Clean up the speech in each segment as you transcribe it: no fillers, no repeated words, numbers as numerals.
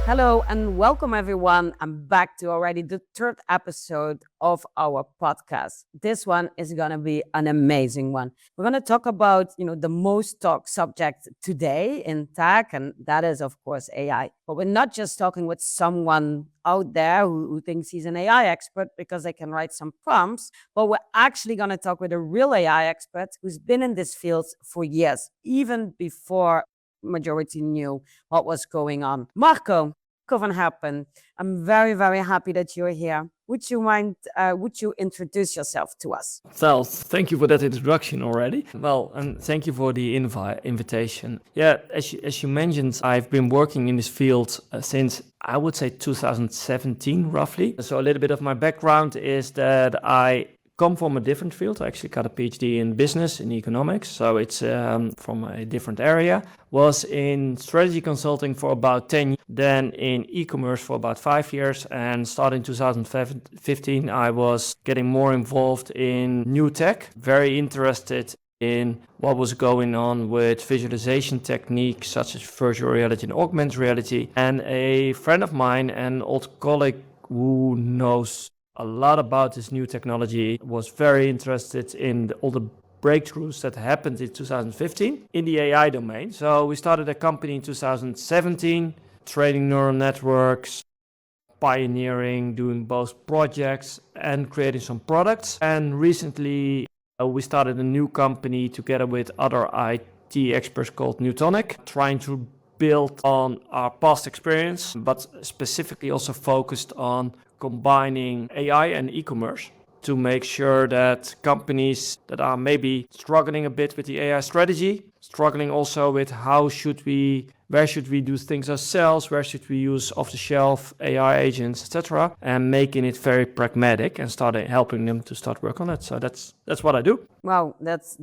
Hello and welcome everyone. I'm back to already the third episode of our podcast. This one is going to be an amazing one. We're going to talk about, the most talked subject today in tech, and that is of course AI. But we're not just talking with someone out there who thinks he's an AI expert because they can write some prompts, but we're actually going to talk with a real AI expert who's been in this field for years, even before majority knew what was going on. Marco van Herpen, I'm very, very happy that you're here. Would you introduce yourself to us? Well, thank you for that introduction already. Well, and thank you for the invitation. Yeah, as you mentioned, I've been working in this field since I would say 2017, roughly. So a little bit of my background is that I come from a different field. I actually got a PhD in business, in economics, so it's from a different area. Was in strategy consulting for about 10 years, then in e-commerce for about 5 years, and starting 2015, I was getting more involved in new tech, very interested in what was going on with visualization techniques such as virtual reality and augmented reality. And a friend of mine, an old colleague who knows a lot about this new technology, was very interested in all the breakthroughs that happened in 2015 in the AI domain. So we started a company in 2017, training neural networks, pioneering, doing both projects and creating some products. And recently we started a new company together with other IT experts called Newtonic, trying to build on our past experience, but specifically also focused on combining AI and e-commerce to make sure that companies that are maybe struggling a bit with the AI strategy, struggling also with where should we do things ourselves, where should we use off-the-shelf AI agents, etc., and making it very pragmatic and starting helping them to start work on it. So that's what I do. Wow, that's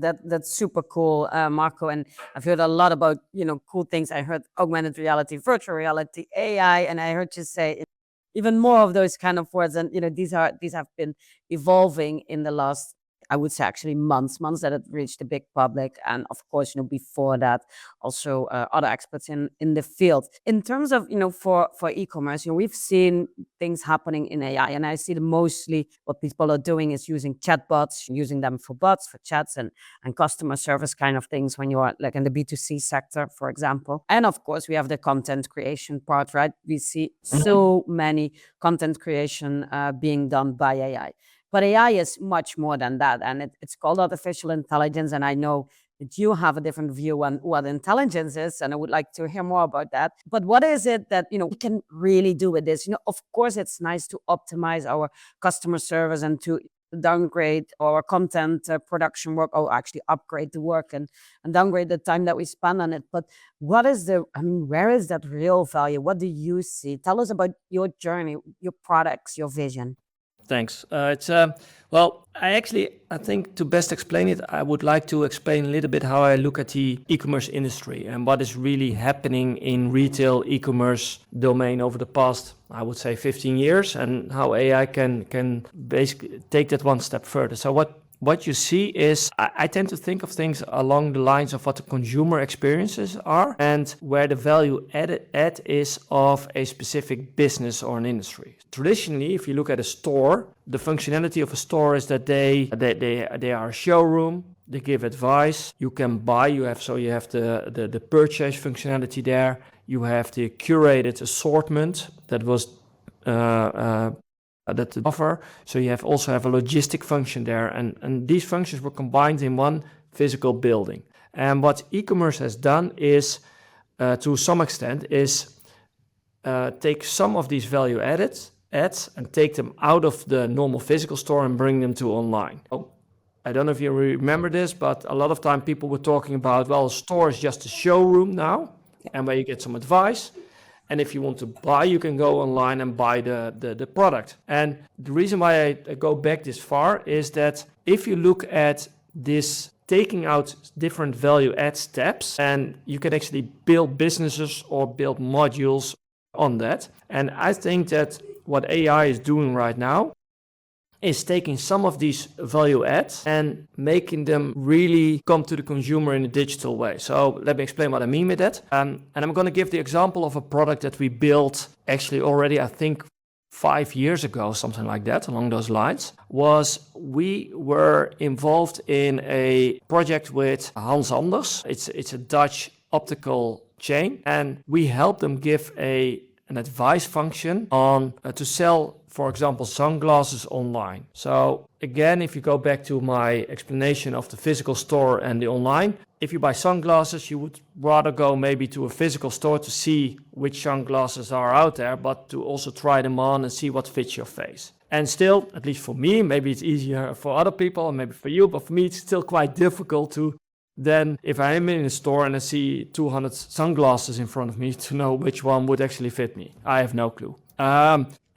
super cool, Marco. And I've heard a lot about cool things. I heard augmented reality, virtual reality, AI, and I heard you say even more of those kind of words. And these have been evolving in the last, I would say, actually months that it reached the big public. And of course, before that, also other experts in the field. In terms of, for e-commerce, we've seen things happening in AI. And I see that mostly what people are doing is using chatbots, using them for bots, for chats and customer service kind of things when you are like in the B2C sector, for example. And of course, we have the content creation part, right? We see so many content creation being done by AI. But AI is much more than that. And it's called artificial intelligence. And I know that you have a different view on what intelligence is. And I would like to hear more about that. But what is it that, we can really do with this? Of course, it's nice to optimize our customer service and to downgrade our content production work, or actually upgrade the work and downgrade the time that we spend on it. But where is that real value? What do you see? Tell us about your journey, your products, your vision. Thanks. I think to best explain it, I would like to explain a little bit how I look at the e-commerce industry and what is really happening in retail e-commerce domain over the past, I would say, 15 years, and how AI can basically take that one step further. So what you see is I tend to think of things along the lines of what the consumer experiences are and where the value add is of a specific business or an industry. Traditionally, if you look at a store, the functionality of a store is that they are a showroom. They give advice. You can buy. You have the purchase functionality there. You have the curated assortment that was that the offer. So you also have a logistic function there, and these functions were combined in one physical building. And what e-commerce has done is, to some extent, take some of these value adds and take them out of the normal physical store and bring them to online. I don't know if you remember this, but a lot of time people were talking about, well, a store is just a showroom now, and where you get some advice. And if you want to buy, you can go online and buy the product. And the reason why I go back this far is that if you look at this taking out different value add steps, and you can actually build businesses or build modules on that. And I think that what AI is doing right now is taking some of these value adds and making them really come to the consumer in a digital way. So let me explain what I mean with that. And I'm going to give the example of a product that we built actually already, I think, 5 years ago, something like that, along those lines, was we were involved in a project with Hans Anders. It's a Dutch optical chain, and we helped them give an advice function on to sell, for example, sunglasses online. So again, if you go back to my explanation of the physical store and the online, if you buy sunglasses, you would rather go maybe to a physical store to see which sunglasses are out there, but to also try them on and see what fits your face. And still, at least for me, maybe it's easier for other people, and maybe for you, but for me, it's still quite difficult to then, if I am in a store and I see 200 sunglasses in front of me, to know which one would actually fit me. I have no clue.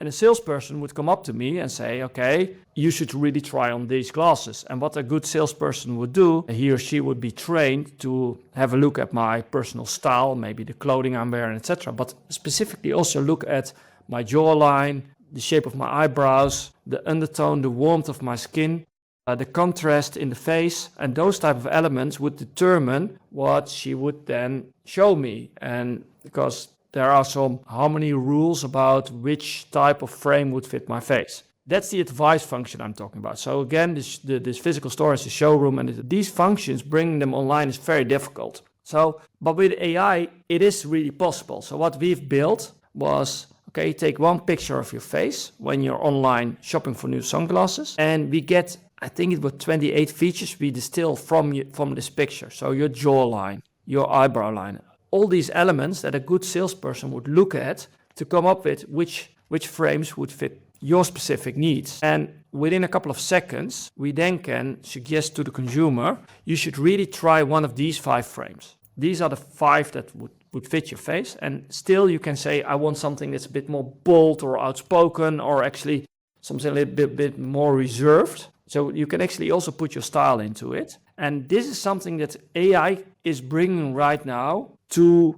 And a salesperson would come up to me and say, okay, you should really try on these glasses. And what a good salesperson would do, he or she would be trained to have a look at my personal style, maybe the clothing I'm wearing, etc. But specifically also look at my jawline, the shape of my eyebrows, the undertone, the warmth of my skin, the contrast in the face, and those type of elements would determine what she would then show me. And because there are some harmony rules about which type of frame would fit my face. That's the advice function I'm talking about. So again, this physical store is a showroom, and these functions, bringing them online is very difficult. So, but with AI, it is really possible. So what we've built was, okay, take one picture of your face when you're online shopping for new sunglasses, and we get, I think it was 28 features we distill from this picture. So your jawline, your eyebrow line, all these elements that a good salesperson would look at to come up with which frames would fit your specific needs. And within a couple of seconds, we then can suggest to the consumer, you should really try one of these 5 frames. These are the 5 that would fit your face. And still you can say, I want something that's a bit more bold or outspoken, or actually something a little bit more reserved. So you can actually also put your style into it. And this is something that AI is bringing right now to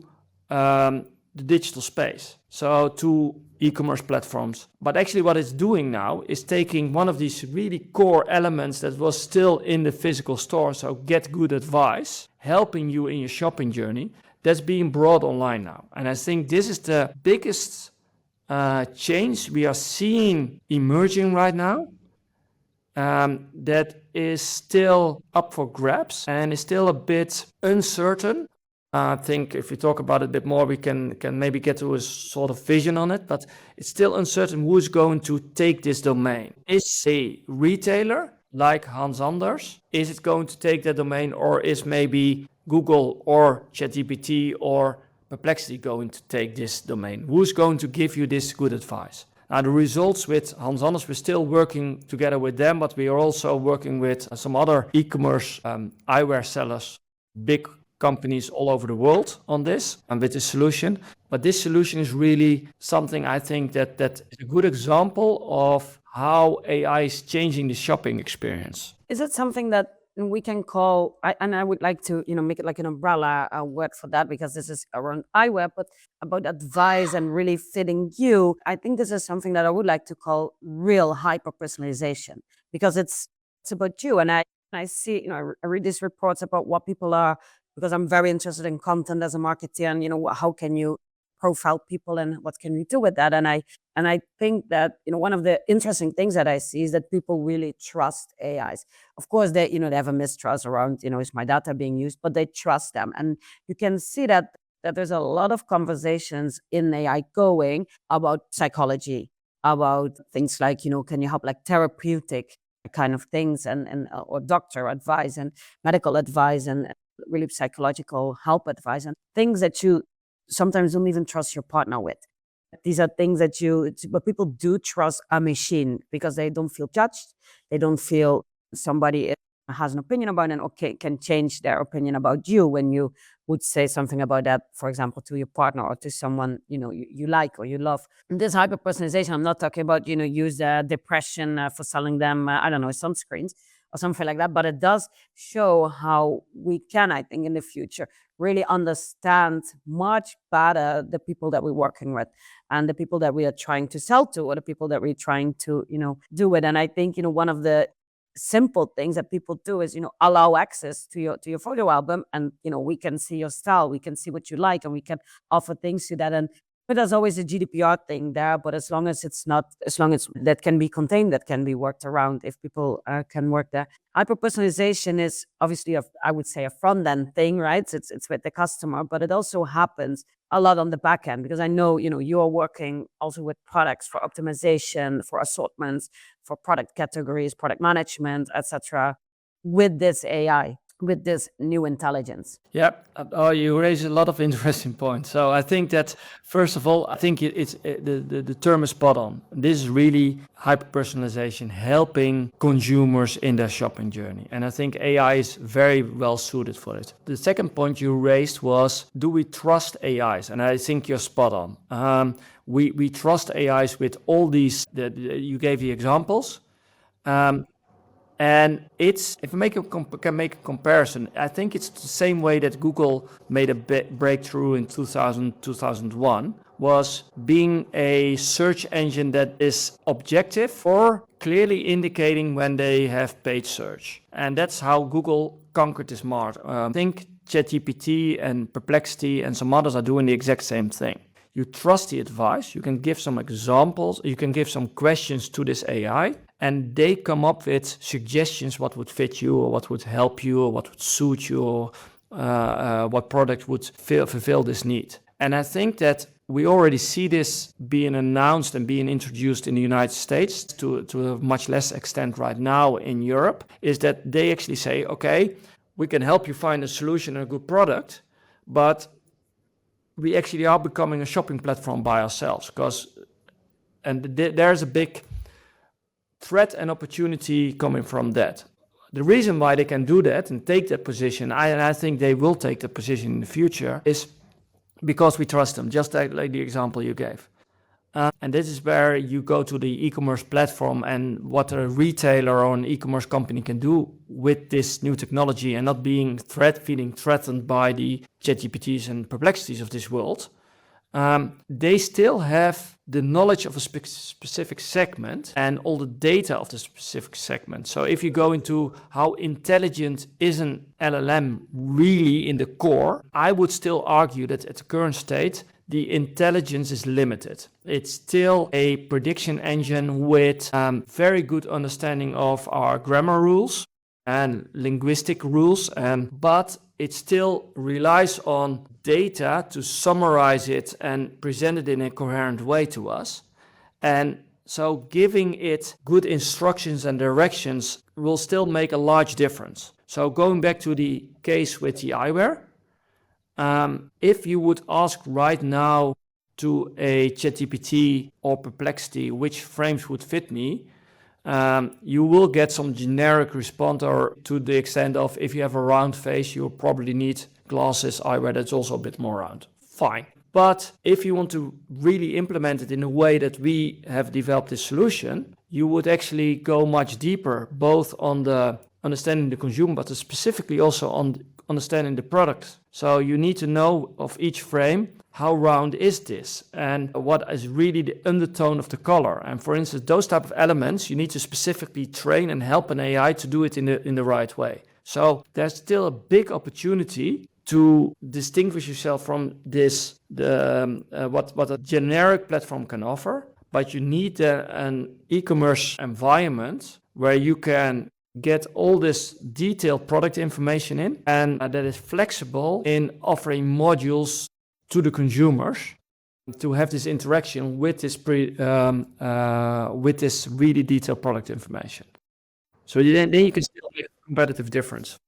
the digital space, so to e-commerce platforms. But actually what it's doing now is taking one of these really core elements that was still in the physical store, so get good advice, helping you in your shopping journey, that's being brought online now. And I think this is the biggest change we are seeing emerging right now. That is still up for grabs and is still a bit uncertain. I think if we talk about it a bit more, we can maybe get to a sort of vision on it, but it's still uncertain who's going to take this domain. Is a retailer like Hans Anders, is it going to take that domain, or is maybe Google or ChatGPT or Perplexity going to take this domain? Who's going to give you this good advice? Now, the results with Hans Anders, we're still working together with them, but we are also working with some other e-commerce eyewear sellers, big companies all over the world on this and with this solution. But this solution is really something I think that is a good example of how AI is changing the shopping experience. Is it something that we can call, and I would like to, make it like an umbrella word for that, because this is around eyewear, but about advice and really fitting you. I think this is something that I would like to call real hyper personalization, because it's about you. And I see, I read these reports about what people are, because I'm very interested in content as a marketer, and how can you profile people and what can we do with that? And I think that one of the interesting things that I see is that people really trust AIs. Of course, they have a mistrust around is my data being used, but they trust them, and you can see that there's a lot of conversations in AI going about psychology, about things like can you help, like therapeutic kind of things, and or doctor advice and medical advice and really psychological help advice, and things that you sometimes don't even trust your partner with. These are things but people do trust a machine because they don't feel judged. They don't feel somebody has an opinion about it and can change their opinion about you when you would say something about that, for example, to your partner or to someone you like or you love. And this hyper personalization, I'm not talking about use depression for selling them I don't know, sunscreens, or something like that. But it does show how we can, I think, in the future really understand much better the people that we're working with and the people that we are trying to sell to, or the people that we're trying to, do it. And I think, one of the simple things that people do is, allow access to your photo album, and we can see your style, we can see what you like, and we can offer things to that. And but there's always a GDPR thing there, but as long as it's not, as long as that can be contained, that can be worked around, if people can work there. Hyper personalization is obviously I would say a front end thing, right? It's with the customer, but it also happens a lot on the back end, because I know, you're working also with products for optimization, for assortments, for product categories, product management, etc., with this AI, with this new intelligence. Yeah. Oh, you raise a lot of interesting points. So I think that first of all, I think it's the term is spot on. This is really hyper personalization, helping consumers in their shopping journey, and I think AI is very well suited for it. The second point you raised was, do we trust AIs? And I think you're spot on. We trust AIs with all these. You gave the examples. And it's, if I can make a comparison, I think it's the same way that Google made a breakthrough in 2000, 2001, was being a search engine that is objective or clearly indicating when they have paid search. And that's how Google conquered this market. I think ChatGPT and Perplexity and some others are doing the exact same thing. You trust the advice, you can give some examples, you can give some questions to this AI, and they come up with suggestions what would fit you, or what would help you, or what would suit you, or what product would fulfill this need. And I think that we already see this being announced and being introduced in the United States to a much less extent right now in Europe, is that they actually say, okay, we can help you find a solution and a good product, but we actually are becoming a shopping platform by ourselves, there's a big threat and opportunity coming from that. The reason why they can do that and take that position, and I think they will take that position in the future, is because we trust them, just like the example you gave. And this is where you go to the e-commerce platform and what a retailer or an e-commerce company can do with this new technology, and not being threatened by the ChatGPTs and Perplexities of this world. They still have the knowledge of a specific segment and all the data of the specific segment. So if you go into how intelligent is an LLM really in the core, I would still argue that at the current state, the intelligence is limited. It's still a prediction engine with very good understanding of our grammar rules and linguistic rules, but it still relies on data to summarize it and present it in a coherent way to us. And so giving it good instructions and directions will still make a large difference. So going back to the case with the eyewear, if you would ask right now to a ChatGPT or Perplexity which frames would fit me, you will get some generic response, or to the extent of, if you have a round face, you'll probably need glasses, eyewear that's also a bit more round. Fine. But if you want to really implement it in a way that we have developed this solution, you would actually go much deeper, both on the understanding the consumer, but specifically also on understanding the product. So you need to know of each frame, how round is this, and what is really the undertone of the color. And for instance, those type of elements, you need to specifically train and help an AI to do it in the right way. So there's still a big opportunity to distinguish yourself from this, what a generic platform can offer, but you need an e-commerce environment where you can get all this detailed product information in, and that is flexible in offering modules to the consumers to have this interaction with this really detailed product information. So then you can still make a competitive difference.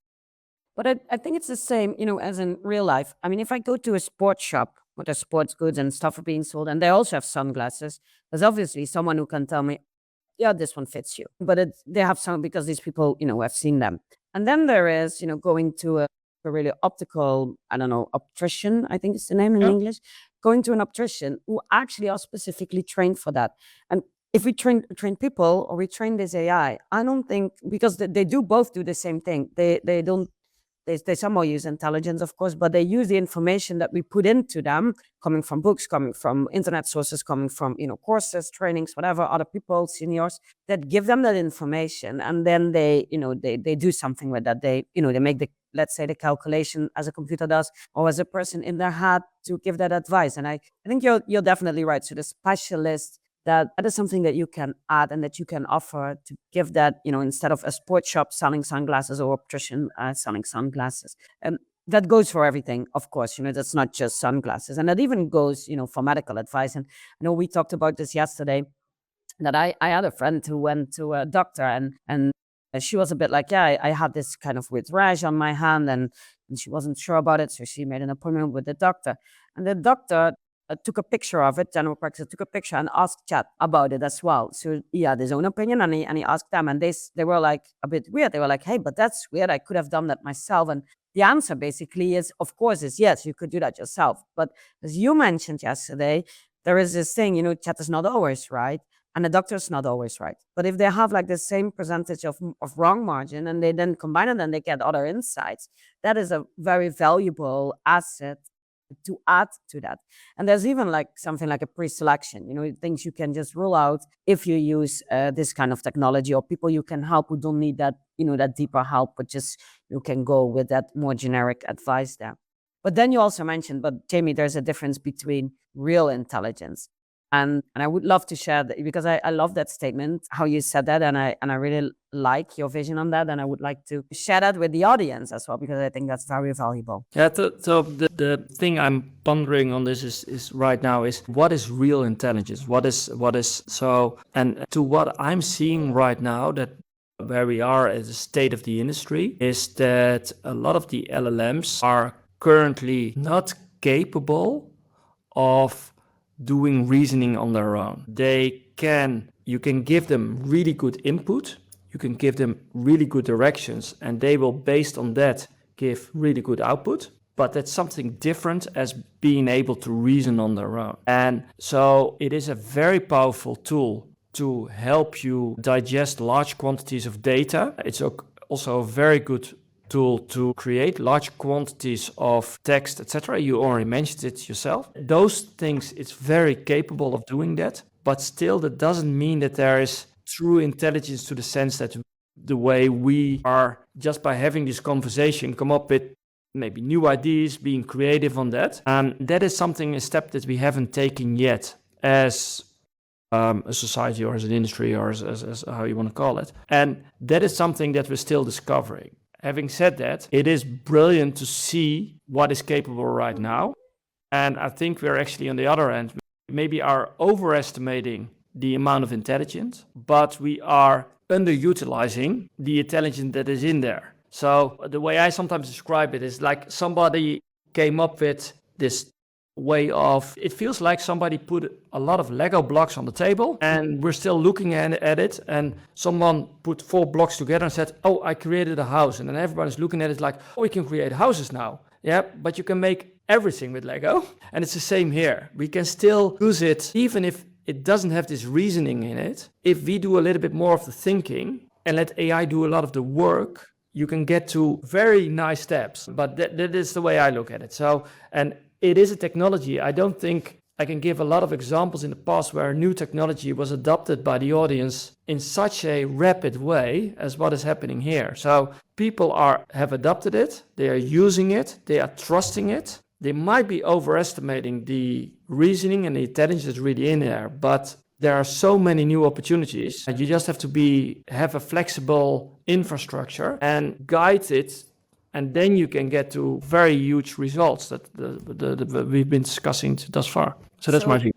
But I think it's the same, as in real life. I mean, if I go to a sports shop where there's sports goods and stuff are being sold, and they also have sunglasses, there's obviously someone who can tell me, yeah, this one fits you. But they have some, because these people, have seen them. And then there is, going to a really optical, I don't know, optician, I think it's the name in English, going to an optician who actually are specifically trained for that. And if we train people or we train this AI, I don't think, because they do both do the same thing. They don't they somehow use intelligence, of course, but they use the information that we put into them, coming from books, coming from internet sources, coming from courses, trainings, whatever, other people, seniors, that give them that information, and then they do something with that. They make the, let's say, the calculation as a computer does, or as a person in their head to give that advice. And I think you're definitely right. So the specialist, that is something that you can add and that you can offer to give that, instead of a sports shop selling sunglasses or optician selling sunglasses. That goes for everything, of course. That's not just sunglasses. And that even goes, for medical advice. And I know we talked about this yesterday, that I had a friend who went to a doctor, and she was a bit like, yeah, I had this kind of weird rash on my hand, and she wasn't sure about it. So she made an appointment with the doctor. And the doctor took a picture of it, general practice took a picture and asked chat about it as well. So he had his own opinion, and he asked them, and they were like a bit weird. They were like, hey, but that's weird. I could have done that myself. And the answer basically is, of course, is yes, you could do that yourself. But as you mentioned yesterday, there is this thing, chat is not always right. And the doctor is not always right. But if they have like the same percentage of wrong margin, and they then combine it and they get other insights, that is a very valuable asset to add to that. And there's even like something like a pre-selection, things you can just rule out if you use this kind of technology, or people you can help who don't need that, that deeper help, but just you can go with that more generic advice there. But then you also mentioned, but Jamie, there's a difference between real intelligence. And I would love to share that, because I love that statement, how you said that, and I really like your vision on that, and I would like to share that with the audience as well, because I think that's very valuable. Yeah, so the thing I'm pondering on this is right now is, what is real intelligence? What is so, and to what I'm seeing right now, that where we are as a state of the industry, is that a lot of the LLMs are currently not capable of doing reasoning on their own. You can give them really good input, you can give them really good directions, and they will, based on that, give really good output. But that's something different as being able to reason on their own. And so it is a very powerful tool to help you digest large quantities of data. It's also a very good tool to create large quantities of text, etc. You already mentioned it yourself. Those things, it's very capable of doing that, but still that doesn't mean that there is true intelligence, to the sense that the way we are, just by having this conversation, come up with maybe new ideas, being creative on that. And that is something, a step that we haven't taken yet as a society, or as an industry, or as how you want to call it. And that is something that we're still discovering. Having said that, it is brilliant to see what is capable right now. And I think we're actually on the other end, maybe are overestimating the amount of intelligence, but we are underutilizing the intelligence that is in there. So the way I sometimes describe it is like somebody came up with this way of, it feels like somebody put a lot of Lego blocks on the table, and we're still looking at it, and someone put 4 blocks together and said, oh, I created a house. And then everybody's looking at it like, oh, we can create houses now. Yeah, but you can make everything with Lego. And it's the same here. We can still use it, even if it doesn't have this reasoning in it. If we do a little bit more of the thinking and let AI do a lot of the work, you can get to very nice steps. But that is the way I look at it. So, and it is a technology. I don't think I can give a lot of examples in the past where a new technology was adopted by the audience in such a rapid way as what is happening here. So people have adopted it, they are using it, they are trusting it. They might be overestimating the reasoning and the intelligence that's really in there, but there are so many new opportunities, and you just have to have a flexible infrastructure and guide it. And then you can get to very huge results that we've been discussing thus far. So that's my view.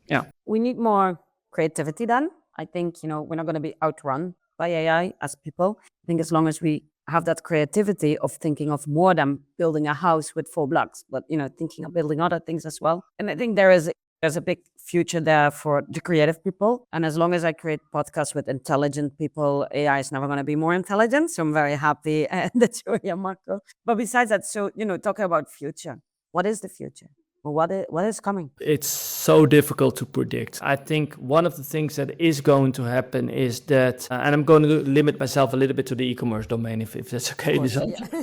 Yeah. We need more creativity then. I think, we're not going to be outrun by AI as people. I think as long as we have that creativity of thinking of more than building a house with 4 blocks, but, thinking of building other things as well. And I think there's a big future there for the creative people. And as long as I create podcasts with intelligent people, AI is never going to be more intelligent. So I'm very happy that you're here, Marco. But besides that, so, talking about future, what is the future? Well, what is coming? It's so difficult to predict. I think one of the things that is going to happen is that, and I'm going to limit myself a little bit to the e-commerce domain, if that's okay. Of course, This yeah.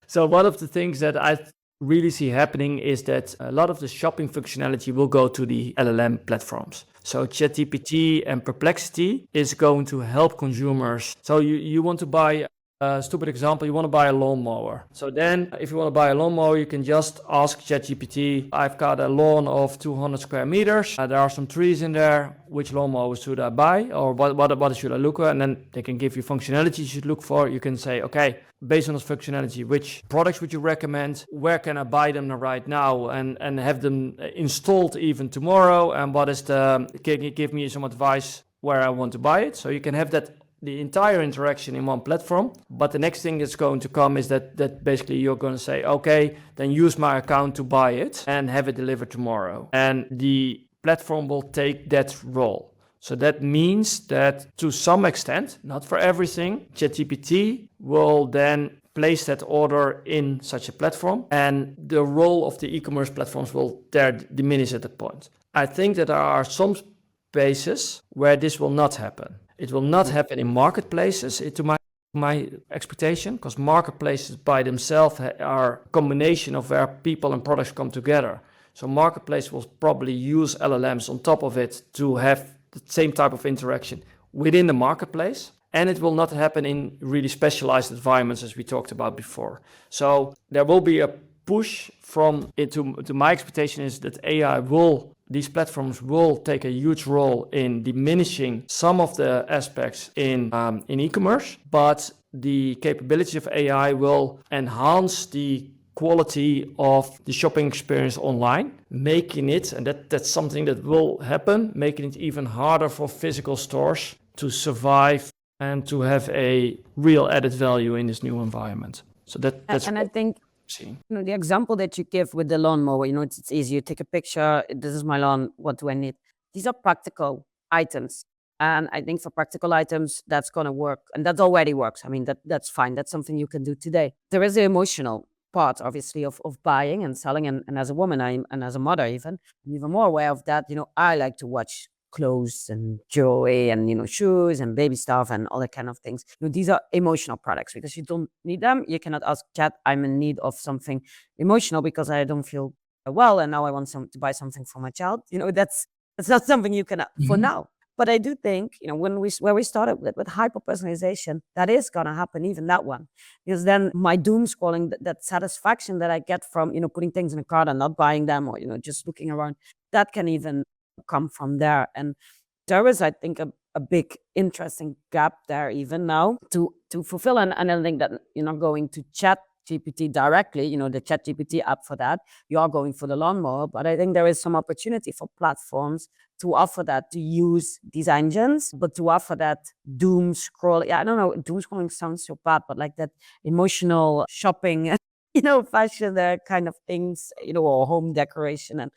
So one of the things that I really see happening is that a lot of the shopping functionality will go to the LLM platforms. So ChatGPT and Perplexity is going to help consumers. So you want to buy a stupid example, you want to buy a lawnmower. So then if you want to buy a lawnmower, you can just ask ChatGPT, I've got a lawn of 200 square meters. There are some trees in there. Which lawnmower should I buy? Or what should I look at? And then they can give you functionality you should look for. You can say, okay, based on this functionality, which products would you recommend? Where can I buy them right now and have them installed even tomorrow? And can you give me some advice where I want to buy it? So you can have the entire interaction in one platform. But the next thing that's going to come is that basically you're going to say, okay, then use my account to buy it and have it delivered tomorrow. And the platform will take that role. So that means that to some extent, not for everything, ChatGPT will then place that order in such a platform, and the role of the e-commerce platforms will there diminish at that point. I think that there are some spaces where this will not happen. It will not happen in marketplaces, to my expectation, because marketplaces by themselves are a combination of where people and products come together. So marketplace will probably use LLMs on top of it to have the same type of interaction within the marketplace. And it will not happen in really specialized environments as we talked about before. So there will be a push from it to my expectation is that these platforms will take a huge role in diminishing some of the aspects in e-commerce, but the capabilities of AI will enhance the quality of the shopping experience online, making it, and that's something that will happen, making it even harder for physical stores to survive and to have a real added value in this new environment. So that's and I think the example that you give with the lawnmower, it's easy. You take a picture. This is my lawn. What do I need? These are practical items. And I think for practical items, that's going to work. And that already works. I mean, that's fine. That's something you can do today. There is the emotional part, obviously, of buying and selling. And as a woman, and as a mother, I'm even more aware of that. I like to watch clothes and jewelry and shoes and baby stuff and all that kind of things. These are emotional products because you don't need them. You cannot ask chat, I'm in need of something emotional because I don't feel well and now I want to buy something for my child. That's not something you can for now. But I do think where we started with hyper personalization, that is gonna happen, even that one, because then my doom scrolling, that satisfaction that I get from putting things in a cart and not buying them, or just looking around, that can even come from there. And there is, I think, a big interesting gap there even now to fulfill. And I think that you're not going to chat GPT directly, the chat GPT app for that. You are going for the lawnmower, but I think there is some opportunity for platforms to offer that, to use these engines, but to offer that doom scroll. Yeah, I don't know, doom scrolling sounds so bad, but like that emotional shopping fashion, kind of things, or home decoration and,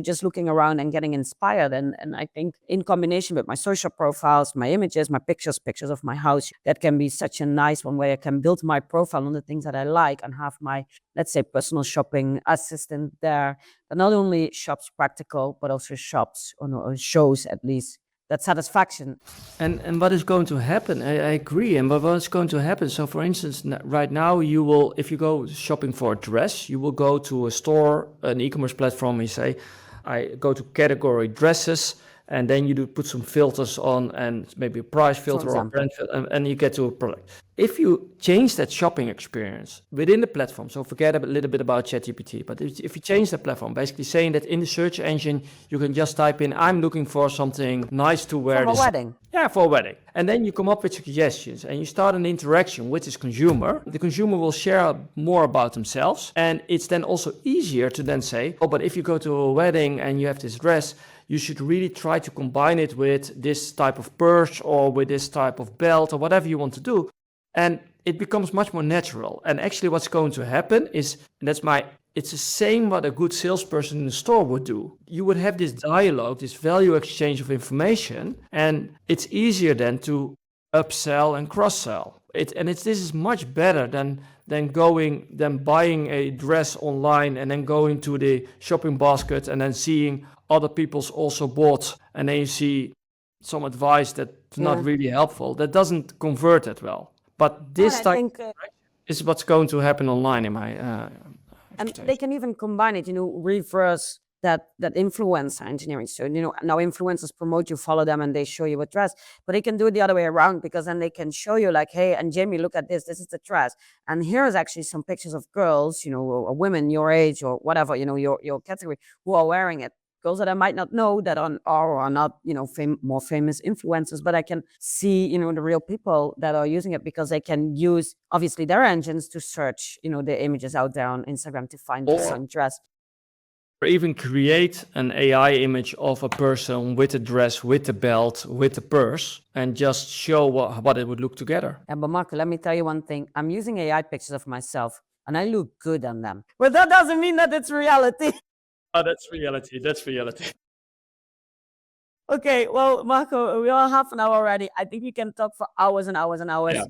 just looking around and getting inspired. And I think in combination with my social profiles, my images, my pictures of my house, that can be such a nice one where I can build my profile on the things that I like and have my, let's say, personal shopping assistant there that not only shops practical, but also shops or shows at least that satisfaction. And what is going to happen? I agree. And what's going to happen? So, for instance, right now you will, if you go shopping for a dress, you will go to a store, an e-commerce platform. You say, I go to category dresses, and then you do put some filters on, and maybe a price filter or a brand filter, and you get to a product. If you change that shopping experience within the platform, so forget a little bit about ChatGPT, but if you change the platform, basically saying that in the search engine, you can just type in, I'm looking for something nice to wear. For a wedding. Yeah, for a wedding. And then you come up with suggestions and you start an interaction with this consumer. The consumer will share more about themselves. And it's then also easier to then say, oh, but if you go to a wedding and you have this dress, you should really try to combine it with this type of purse or with this type of belt or whatever you want to do. And it becomes much more natural. And actually what's going to happen is, it's the same what a good salesperson in the store would do. You would have this dialogue, this value exchange of information, and it's easier then to upsell and cross-sell. This is much better than then buying a dress online and then going to the shopping basket and then seeing other people's also bought, and then you see some advice that's not Yeah. really helpful. That doesn't convert it well. But And this I type think, is what's going to happen online in my and they expectation. can even combine it, reverse that influencer engineering. So, now influencers promote you, follow them, and they show you a dress. But they can do it the other way around, because then they can show you like, hey, and Jamie, look at this. This is the dress. And here's actually some pictures of girls, or women your age or whatever, your category, who are wearing it. Girls that I might not know that are not, more famous influencers, but I can see, the real people that are using it, because they can use obviously their engines to search, the images out there on Instagram to find the Or same dress. or even create an AI image of a person with a dress, with a belt, with a purse, and just show what it would look together. Yeah, but Marco, let me tell you one thing. I'm using AI pictures of myself and I look good on them. But that doesn't mean that it's reality. Oh, that's reality. That's reality. Okay, well, Marco, we are half an hour already. I think we can talk for hours and hours and hours. Yeah.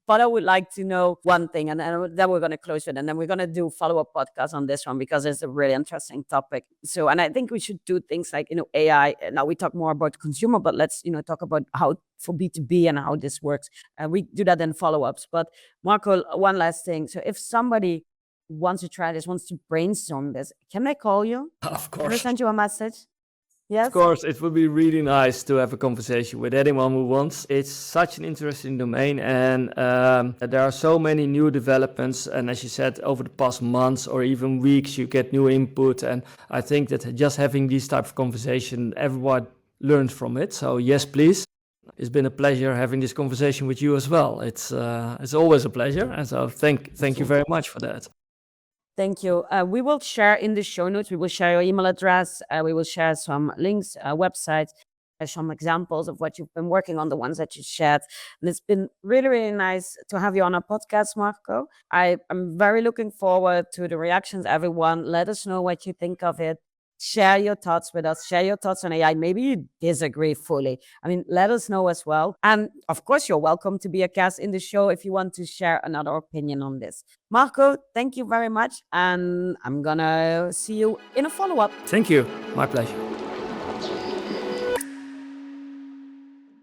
But I would like to know one thing, and then we're going to close it, and then we're going to do follow-up podcasts on this one, because it's a really interesting topic. So, and I think we should do things like, AI. Now we talk more about consumer, but let's, talk about how for B2B and how this works. And we do that in follow-ups. But Marco, one last thing. So if somebody wants to try this, wants to brainstorm this, can they call you? Of Can they course. send you a message? Yes? Of course, it would be really nice to have a conversation with anyone who wants. It's such an interesting domain, and there are so many new developments. And as you said, over the past months or even weeks, you get new input. And I think that just having these type of conversation, everyone learns from it. So yes, please. It's been a pleasure having this conversation with you as well. It's always a pleasure, and so thank you very much for that. Thank you. We will share in the show notes, we will share your email address. We will share some links, websites, some examples of what you've been working on, the ones that you shared. And it's been really, really nice to have you on our podcast, Marco. I am very looking forward to the reactions, everyone. Let us know what you think of it. Share your thoughts with us. Share your thoughts on AI. Maybe you disagree fully. I mean, let us know as well. And of course, you're welcome to be a guest in the show if you want to share another opinion on this. Marco, thank you very much. And I'm going to see you in a follow-up. Thank you. My pleasure.